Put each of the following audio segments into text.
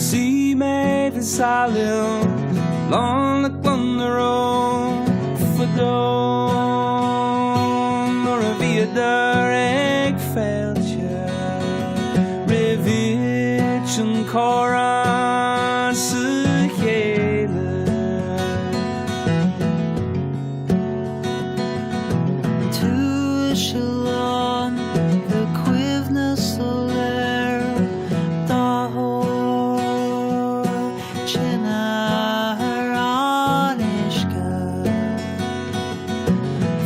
Si mig för salen långt under och för dagen och vidare jag fältje revitchen koran sig hela to shalom the quivness of air the whole Chinaraniska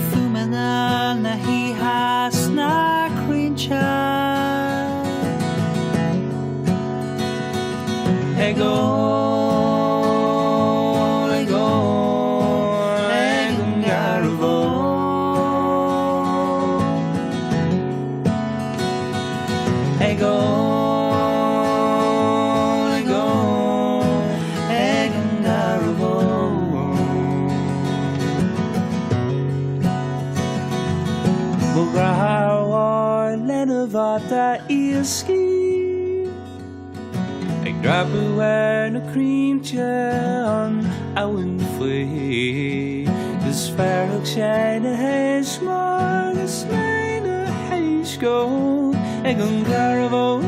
Fumana nahi hasna krincha ego Vata ilski ik drap en een kriemtje aan ouwen free dus verder zijn hij maar is mijn heisco ik een caravo